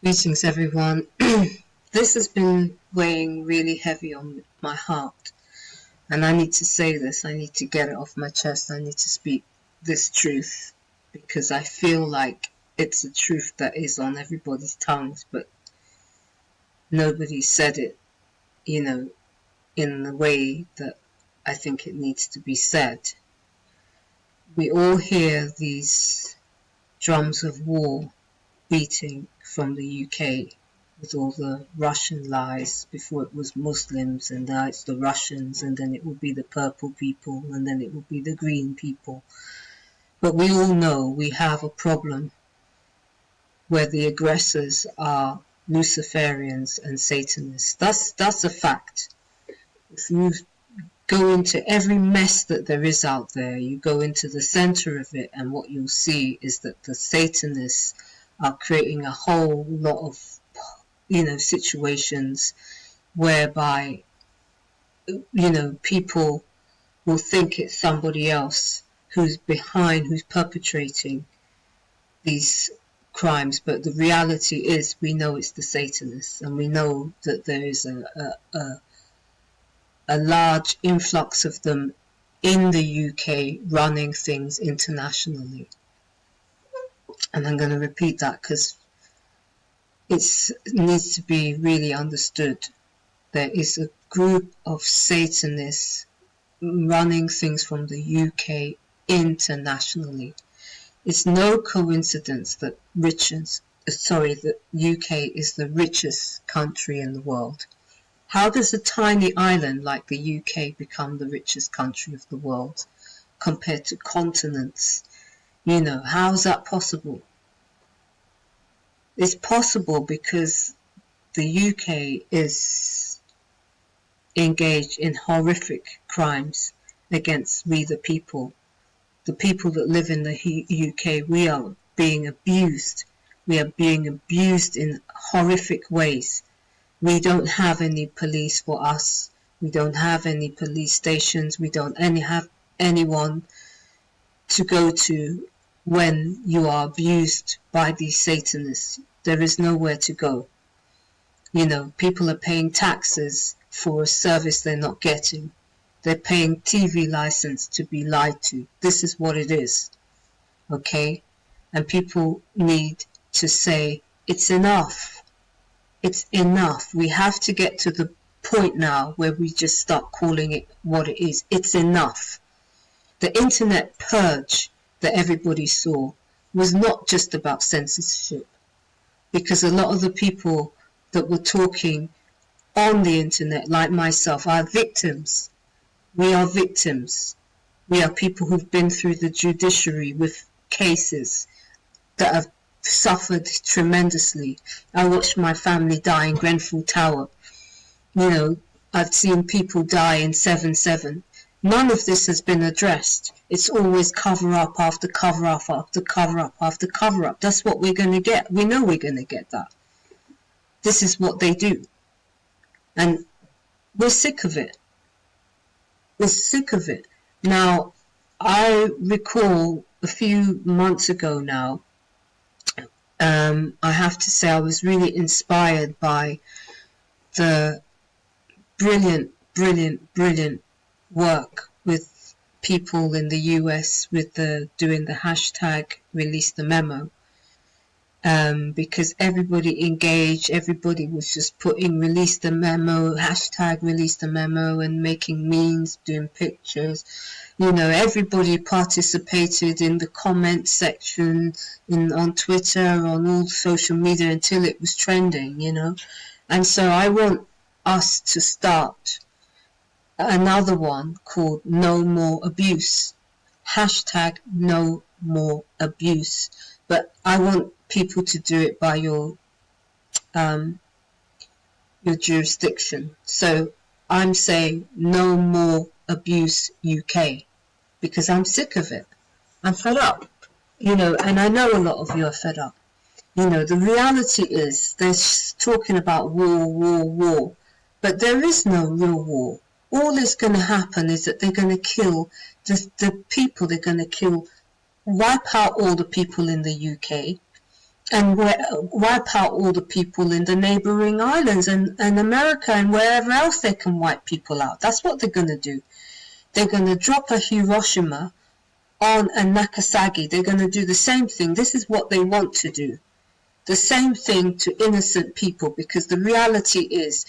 Greetings, everyone. This has been weighing really heavy on my heart, and I need to say this. I need to get it off my chest. I need to speak this truth because I feel like it's a truth that is on everybody's tongues, but nobody said it, in the way that I think it needs to be said. We all hear these drums of war beating from the UK with all the Russian lies. Before it was Muslims, and now it's the Russians, and then it will be the purple people, and then it will be the green people. But we all know we have a problem where the aggressors are Luciferians and Satanists. That's a fact. If you go into every mess that there is out there, you go into the center of it, and what you'll see is that the Satanists are creating a whole lot of, situations whereby, people will think it's somebody else who's perpetrating these crimes. But the reality is we know it's the Satanists, and we know that there is a large influx of them in the UK running things internationally. And I'm going to repeat that because it needs to be really understood. There is a group of Satanists running things from the UK internationally. It's no coincidence that the UK is the richest country in the world. How does a tiny island like the UK become the richest country of the world compared to continents? How is that possible? It's possible because the UK is engaged in horrific crimes against we the people. The people that live in the UK, we are being abused. We are being abused in horrific ways. We don't have any police for us. We don't have any police stations. We don't have anyone to go to when you are abused by these Satanists. There is nowhere to go. People are paying taxes for a service they're not getting. They're paying TV license to be lied to. This is what it is. Okay? And people need to say, it's enough. It's enough. We have to get to the point now where we just start calling it what it is. It's enough. The internet purge that everybody saw was not just about censorship, because a lot of the people that were talking on the internet, like myself, are victims. We are victims. We are people who've been through the judiciary with cases that have suffered tremendously. I watched my family die in Grenfell Tower. I've seen people die in 7/7. None of this has been addressed. It's always cover up after cover up after cover up after cover up. That's what we're going to get. We know we're going to get that. This is what they do. And we're sick of it. We're sick of it. Now, I recall a few months ago now, I have to say I was really inspired by the brilliant work with people in the US with doing the hashtag release the memo, because everybody engaged, everybody was just putting release the memo, hashtag release the memo, and making memes, doing pictures. Everybody participated in the comment section, on Twitter, on all social media until it was trending, And so I want us to start another one called No More Abuse. Hashtag No More Abuse. But I want people to do it by your jurisdiction. So I'm saying No More Abuse UK because I'm sick of it. I'm fed up. And I know a lot of you are fed up. The reality is they're talking about war, but there is no real war. All that's going to happen is that they're going to kill the people. They're going to wipe out all the people in the UK. and wipe out all the people in the neighboring islands and America and wherever else they can wipe people out. That's what they're going to do. They're going to drop a Hiroshima on a Nagasaki. They're going to do the same thing. This is what they want to do. The same thing to innocent people, because the reality is,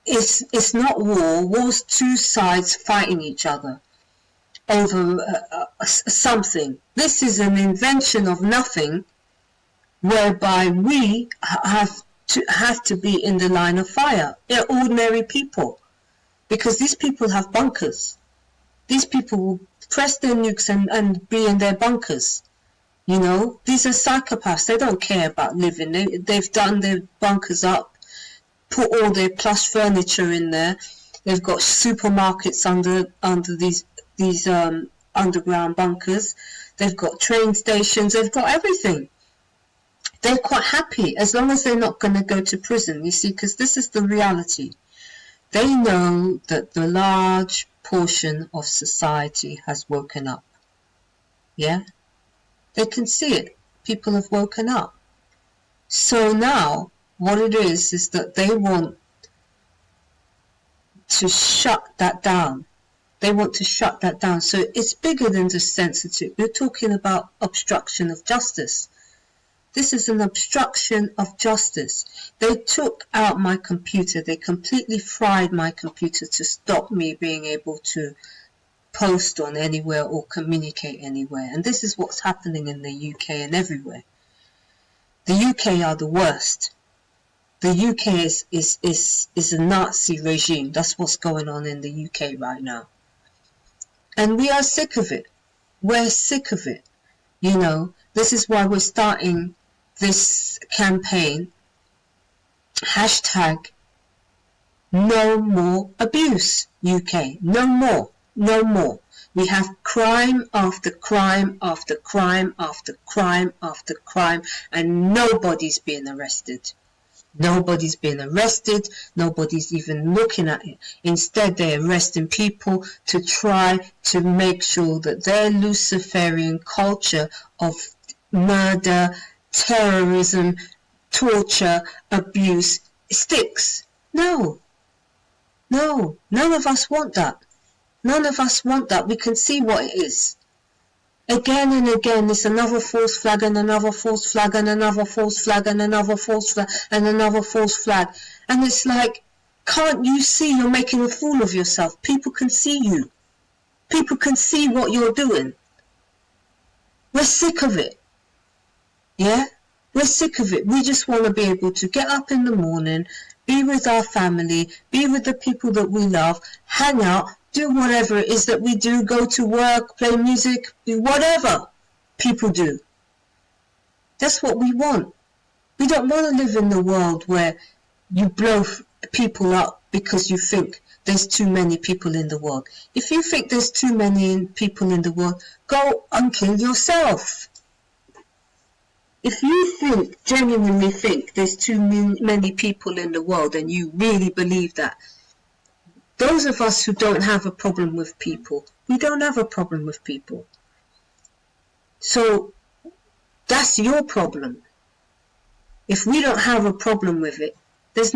it's not war. War's two sides fighting each other over something. This is an invention of nothing, whereby we have to be in the line of fire. They're ordinary people, because these people have bunkers. These people will press their nukes and be in their bunkers. You know, these are psychopaths. They don't care about living. They've done their bunkers up, put all their plush furniture in there. They've got supermarkets under these underground bunkers. They've got train stations. They've got everything. They're quite happy as long as they're not going to go to prison, you see, because this is the reality. They know that the large portion of society has woken up. Yeah? They can see it. People have woken up. So now, what it is that they want to shut that down. They want to shut that down. So it's bigger than just censorship. We're talking about obstruction of justice. This is an obstruction of justice. They took out my computer. They completely fried my computer to stop me being able to post on anywhere or communicate anywhere. And this is what's happening in the UK and everywhere. The UK are the worst. The UK is a Nazi regime. That's what's going on in the UK right now. And we are sick of it. We're sick of it. You know, this is why we're starting this campaign, hashtag no more abuse UK, no more, no more. We have crime after crime after crime after crime after crime, and nobody's being arrested. Nobody's being arrested, nobody's even looking at it. Instead, they're arresting people to try to make sure that their Luciferian culture of murder, terrorism, torture, abuse sticks. No, none of us want that. None of us want that. We can see what it is. Again and again, it's another false flag and another false flag and another false flag and another false flag and another false flag. And it's like, can't you see you're making a fool of yourself? People can see you. People can see what you're doing. We're sick of it. Yeah? We're sick of it. We just want to be able to get up in the morning, be with our family, be with the people that we love, hang out, do whatever it is that we do, go to work, play music, do whatever people do. That's what we want. We don't want to live in the world where you blow people up because you think there's too many people in the world. If you think there's too many people in the world, go and kill yourself. If you genuinely think there's too many people in the world and you really believe that, those of us who don't have a problem with people, we don't have a problem with people. So that's your problem. If we don't have a problem with it, there's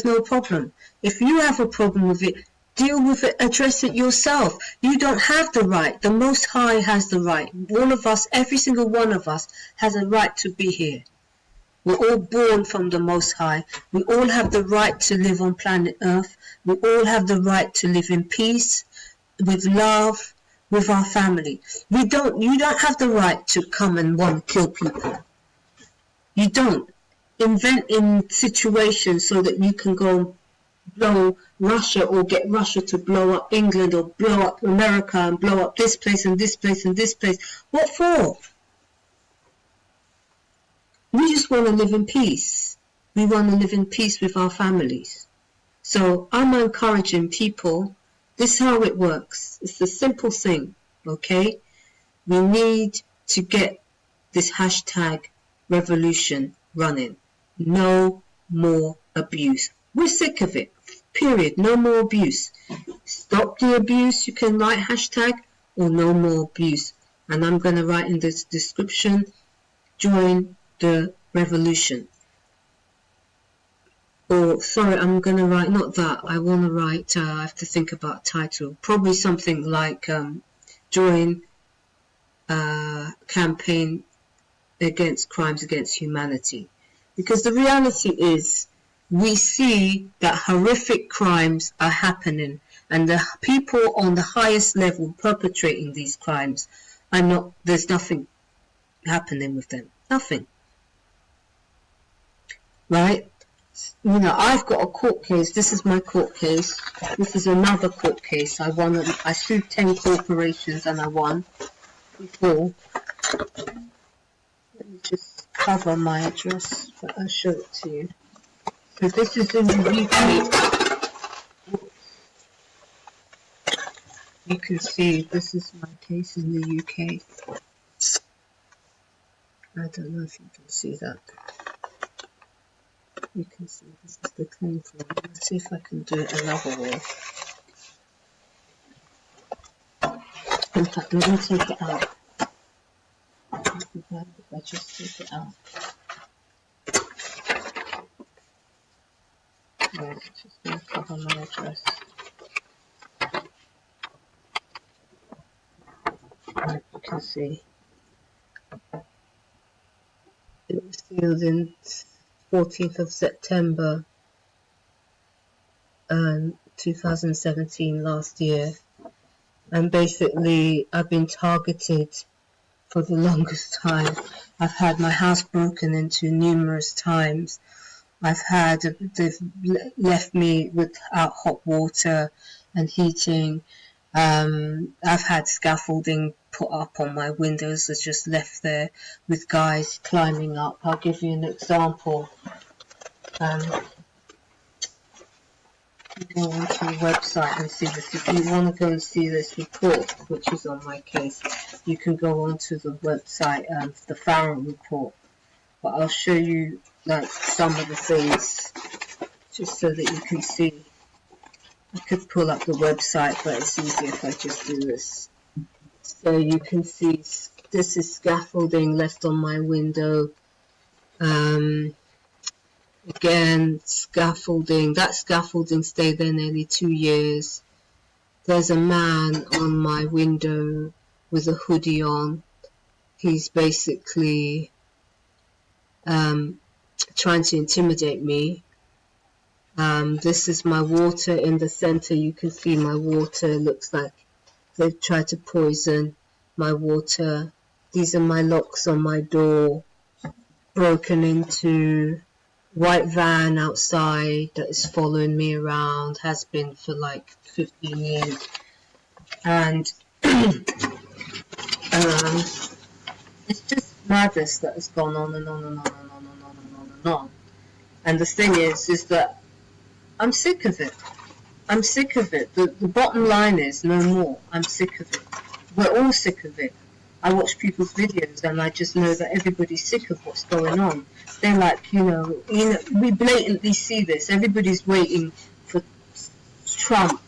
no problem. If you have a problem with it, deal with it, address it yourself. You don't have the right. The Most High has the right. All of us, every single one of us, has a right to be here. We're all born from the Most High. We all have the right to live on planet Earth. We all have the right to live in peace, with love, with our family. You don't have the right to come and want to kill people. You don't. Invent in situations so that you can go blow Russia or get Russia to blow up England or blow up America and blow up this place and this place and this place. What for? We just want to live in peace. We want to live in peace with our families. So I'm encouraging people, this is how it works. It's a simple thing, okay? We need to get this hashtag revolution running. No more abuse. We're sick of it. Period. No more abuse. Stop the abuse. You can write hashtag or no more abuse. And I'm going to write in the description, join the revolution. Or, sorry, I'm going to write, not that, I want to write, I have to think about title, probably something like join campaign against crimes against humanity. Because the reality is, we see that horrific crimes are happening, and the people on the highest level perpetrating these crimes are not, there's nothing happening with them. Nothing. Right? You know, I've got a court case. This is my court case. This is another court case. I sued 10 corporations and I won before. Let me just cover my address, but I'll show it to you. So this is in the UK. You can see this is my case in the UK. I don't know if you can see that. You can see this is the claim form. Let's see if I can do it another way. In fact, I'm going to take it out. I just take it out. Right, just going to cover my address. Right, you can see. It was sealed in 14th of September 2017, last year, and basically I've been targeted for the longest time. I've had my house broken into numerous times. They've left me without hot water and heating. I've had scaffolding put up on my windows, that's just left there with guys climbing up. I'll give you an example. Go onto the website and see this. If you want to go and see this report, which is on my case, you can go onto the website, the Farrell report. But I'll show you like some of the things, just so that you can see. I could pull up the website, but it's easier if I just do this. So you can see this is scaffolding left on my window. Again, scaffolding. That scaffolding stayed there nearly 2 years. There's a man on my window with a hoodie on. He's basically trying to intimidate me. This is my water in the center. You can see my water. Looks like they've tried to poison my water. These are my locks on my door. Broken into. White van outside that is following me around, has been for like 15 years. And it's just madness that has gone on and on and on and on and on and on and on. And the thing is that I'm sick of it. I'm sick of it. The bottom line is no more. I'm sick of it. We're all sick of it. I watch people's videos and I just know that everybody's sick of what's going on. They're like, you know, we blatantly see this. Everybody's waiting for Trump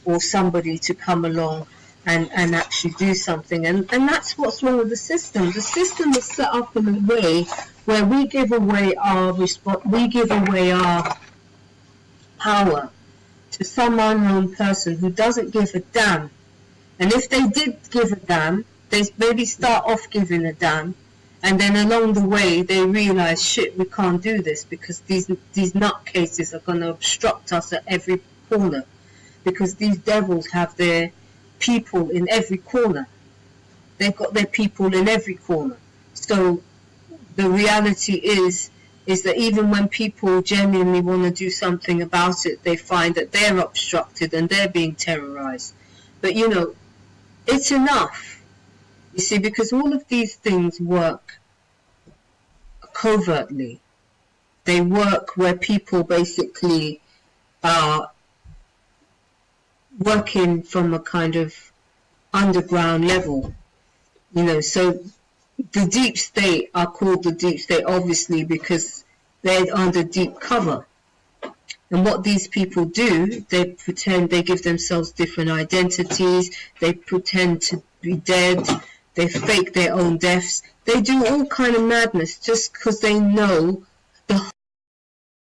or somebody to come along and actually do something. And that's what's wrong with the system. The system is set up in a way where we give away our power to some unknown person who doesn't give a damn. And if they did give a damn, they maybe start off giving a damn, and then along the way they realize, shit, we can't do this because these nutcases are going to obstruct us at every corner, because these devils have their people in every corner. They've got their people in every corner. So the reality is that even when people genuinely want to do something about it, they find that they're obstructed and they're being terrorized. But you know, it's enough. You see, because all of these things work covertly. They work where people basically are working from a kind of underground level. You know, so the deep state are called the deep state obviously because they're under deep cover. And what these people do, they pretend, they give themselves different identities, they pretend to be dead, They fake their own deaths. They do all kind of madness just because they know